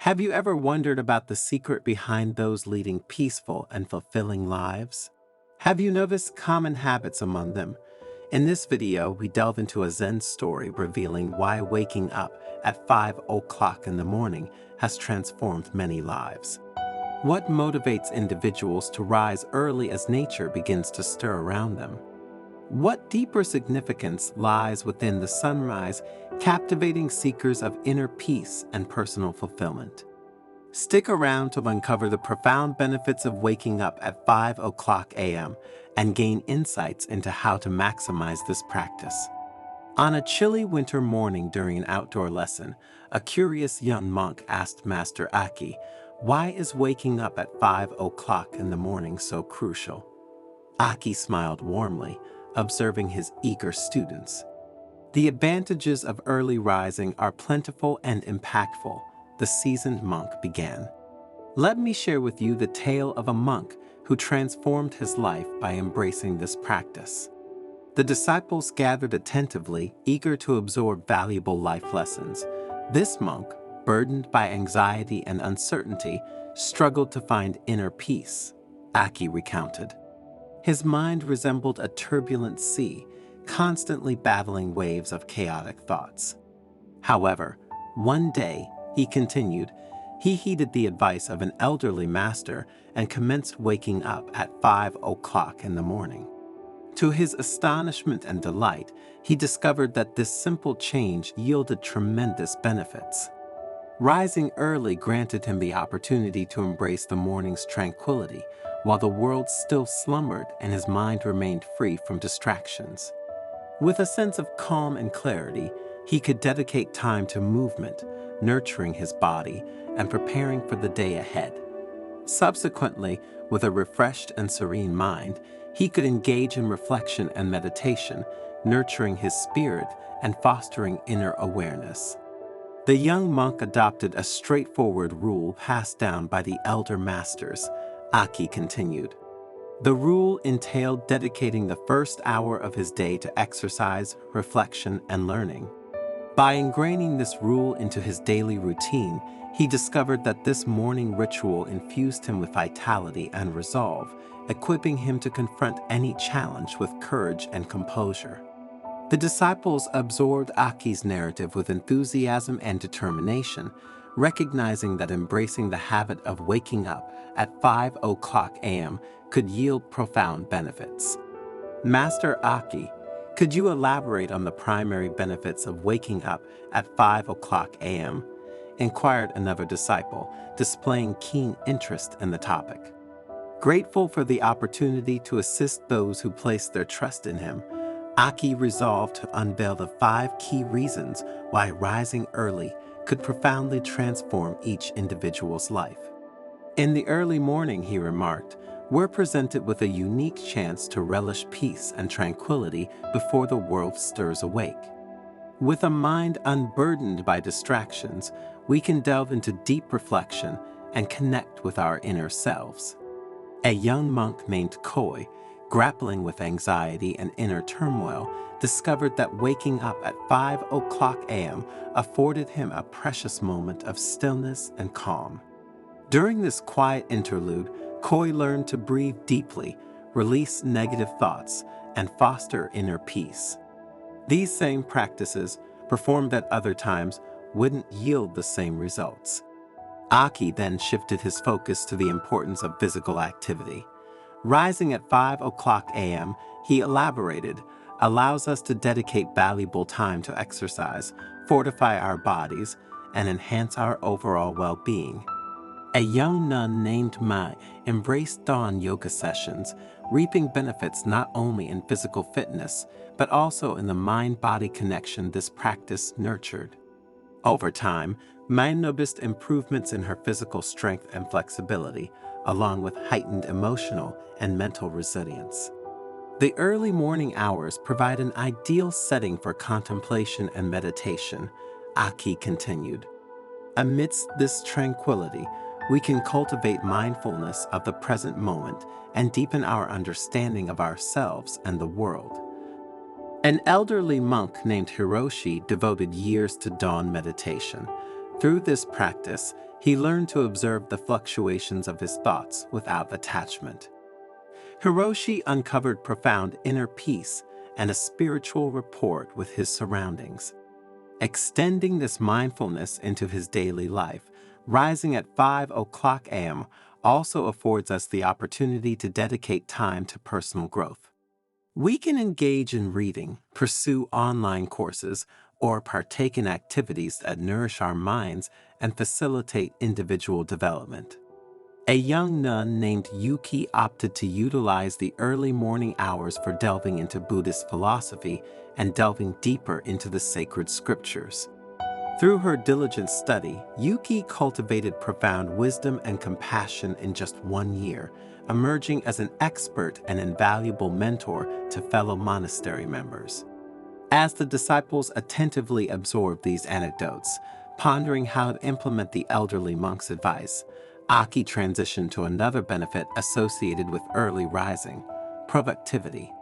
Have you ever wondered about the secret behind those leading peaceful and fulfilling lives? Have you noticed common habits among them? In this video, we delve into a Zen story revealing why waking up at 5 o'clock in the morning has transformed many lives. What motivates individuals to rise early as nature begins to stir around them? What deeper significance lies within the sunrise, captivating seekers of inner peace and personal fulfillment? Stick around to uncover the profound benefits of waking up at 5 o'clock a.m. and gain insights into how to maximize this practice. On a chilly winter morning during an outdoor lesson, a curious young monk asked Master Aki, "Why is waking up at 5 o'clock in the morning so crucial?" Aki smiled warmly, observing his eager students. "The advantages of early rising are plentiful and impactful," the seasoned monk began. "Let me share with you the tale of a monk who transformed his life by embracing this practice." The disciples gathered attentively, eager to absorb valuable life lessons. This monk, burdened by anxiety and uncertainty, struggled to find inner peace, Aki recounted. His mind resembled a turbulent sea, constantly battling waves of chaotic thoughts. However, one day, he continued, he heeded the advice of an elderly master and commenced waking up at 5 o'clock in the morning. To his astonishment and delight, he discovered that this simple change yielded tremendous benefits. Rising early granted him the opportunity to embrace the morning's tranquility, while the world still slumbered and his mind remained free from distractions. With a sense of calm and clarity, he could dedicate time to movement, nurturing his body, and preparing for the day ahead. Subsequently, with a refreshed and serene mind, he could engage in reflection and meditation, nurturing his spirit and fostering inner awareness. The young monk adopted a straightforward rule passed down by the elder masters, Aki continued. The rule entailed dedicating the first hour of his day to exercise, reflection, and learning. By ingraining this rule into his daily routine, he discovered that this morning ritual infused him with vitality and resolve, equipping him to confront any challenge with courage and composure. The disciples absorbed Aki's narrative with enthusiasm and determination, recognizing that embracing the habit of waking up at 5 o'clock a.m. could yield profound benefits. Master Aki, could you elaborate on the primary benefits of waking up at 5 o'clock a.m.? Inquired another disciple, displaying keen interest in the topic. Grateful for the opportunity to assist those who place their trust in him, Aki resolved to unveil the 5 key reasons why rising early could profoundly transform each individual's life. In the early morning, he remarked, we're presented with a unique chance to relish peace and tranquility before the world stirs awake. With a mind unburdened by distractions, we can delve into deep reflection and connect with our inner selves. A young monk named Koi, grappling with anxiety and inner turmoil, discovered that waking up at 5 o'clock a.m. afforded him a precious moment of stillness and calm. During this quiet interlude, Koi learned to breathe deeply, release negative thoughts, and foster inner peace. These same practices, performed at other times, wouldn't yield the same results. Aki then shifted his focus to the importance of physical activity. Rising at 5 o'clock a.m., he elaborated, allows us to dedicate valuable time to exercise, fortify our bodies, and enhance our overall well-being. A young nun named Mai embraced dawn yoga sessions, reaping benefits not only in physical fitness, but also in the mind-body connection this practice nurtured. Over time, Mai noticed improvements in her physical strength and flexibility, along with heightened emotional and mental resilience. The early morning hours provide an ideal setting for contemplation and meditation, Aki continued. Amidst this tranquility, we can cultivate mindfulness of the present moment and deepen our understanding of ourselves and the world. An elderly monk named Hiroshi devoted years to dawn meditation. Through this practice, he learned to observe the fluctuations of his thoughts without attachment. Hiroshi uncovered profound inner peace and a spiritual rapport with his surroundings. Extending this mindfulness into his daily life, rising at 5 o'clock a.m. also affords us the opportunity to dedicate time to personal growth. We can engage in reading, pursue online courses, or partake in activities that nourish our minds and facilitate individual development. A young nun named Yuki opted to utilize the early morning hours for delving into Buddhist philosophy and delving deeper into the sacred scriptures. Through her diligent study, Yuki cultivated profound wisdom and compassion in just 1 year, emerging as an expert and invaluable mentor to fellow monastery members. As the disciples attentively absorbed these anecdotes, pondering how to implement the elderly monk's advice, Aki transitioned to another benefit associated with early rising: productivity.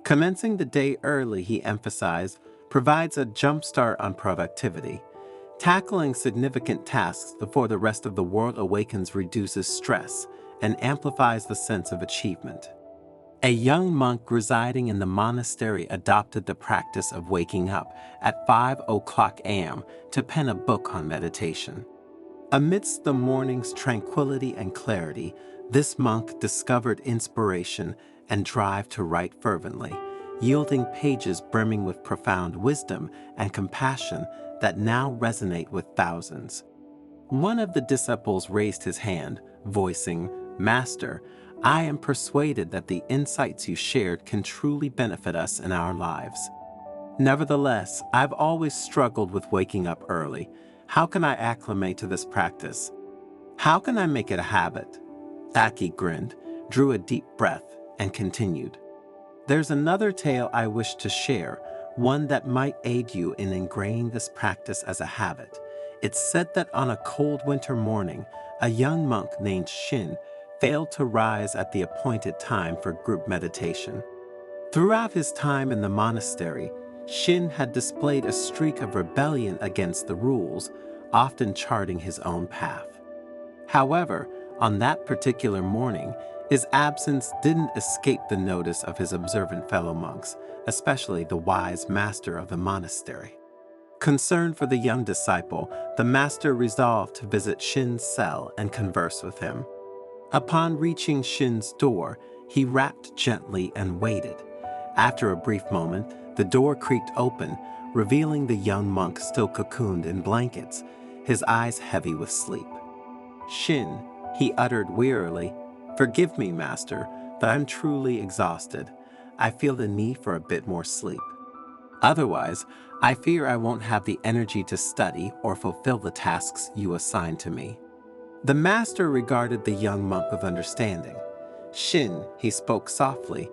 Commencing the day early, he emphasized, provides a jumpstart on productivity. Tackling significant tasks before the rest of the world awakens reduces stress and amplifies the sense of achievement. A young monk residing in the monastery adopted the practice of waking up at 5 o'clock a.m. to pen a book on meditation. Amidst the morning's tranquility and clarity, this monk discovered inspiration and drive to write fervently, yielding pages brimming with profound wisdom and compassion that now resonate with thousands. One of the disciples raised his hand, voicing, "Master, I am persuaded that the insights you shared can truly benefit us in our lives. Nevertheless, I've always struggled with waking up early. How can I acclimate to this practice? How can I make it a habit?" Aki grinned, drew a deep breath, and continued. "There's another tale I wish to share, one that might aid you in ingraining this practice as a habit. It's said that on a cold winter morning, a young monk named Shin failed to rise at the appointed time for group meditation. Throughout his time in the monastery, Shin had displayed a streak of rebellion against the rules, often charting his own path. However, on that particular morning, his absence didn't escape the notice of his observant fellow monks, especially the wise master of the monastery. Concerned for the young disciple, the master resolved to visit Shin's cell and converse with him. Upon reaching Shin's door, he rapped gently and waited. After a brief moment, the door creaked open, revealing the young monk still cocooned in blankets, his eyes heavy with sleep. "Shin," he uttered wearily, "forgive me, master, but I'm truly exhausted. I feel the need for a bit more sleep. Otherwise, I fear I won't have the energy to study or fulfill the tasks you assign to me." The master regarded the young monk with understanding. "Shin," he spoke softly,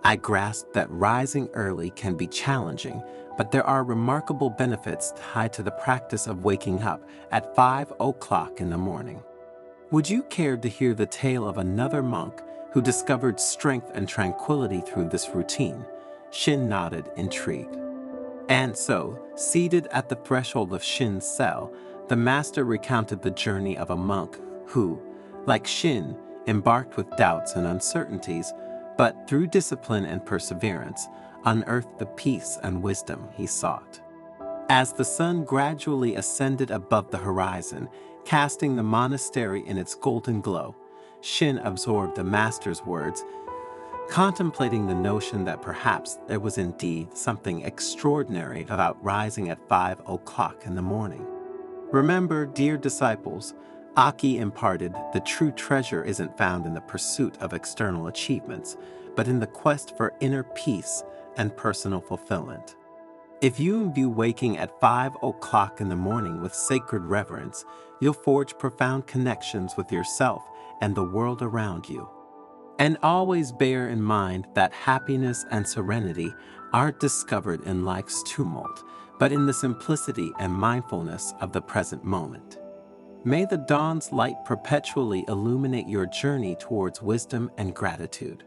"I grasp that rising early can be challenging, but there are remarkable benefits tied to the practice of waking up at 5 o'clock in the morning. Would you care to hear the tale of another monk who discovered strength and tranquility through this routine?" Shin nodded, intrigued. And so, seated at the threshold of Shin's cell, the master recounted the journey of a monk who, like Shin, embarked with doubts and uncertainties, but through discipline and perseverance, unearthed the peace and wisdom he sought. As the sun gradually ascended above the horizon, casting the monastery in its golden glow, Shin absorbed the master's words, contemplating the notion that perhaps there was indeed something extraordinary about rising at 5 o'clock in the morning. Remember, dear disciples, Aki imparted, the true treasure isn't found in the pursuit of external achievements, but in the quest for inner peace and personal fulfillment. If you imbue waking at 5 o'clock in the morning with sacred reverence, you'll forge profound connections with yourself and the world around you. And always bear in mind that happiness and serenity aren't discovered in life's tumult, but in the simplicity and mindfulness of the present moment. May the dawn's light perpetually illuminate your journey towards wisdom and gratitude.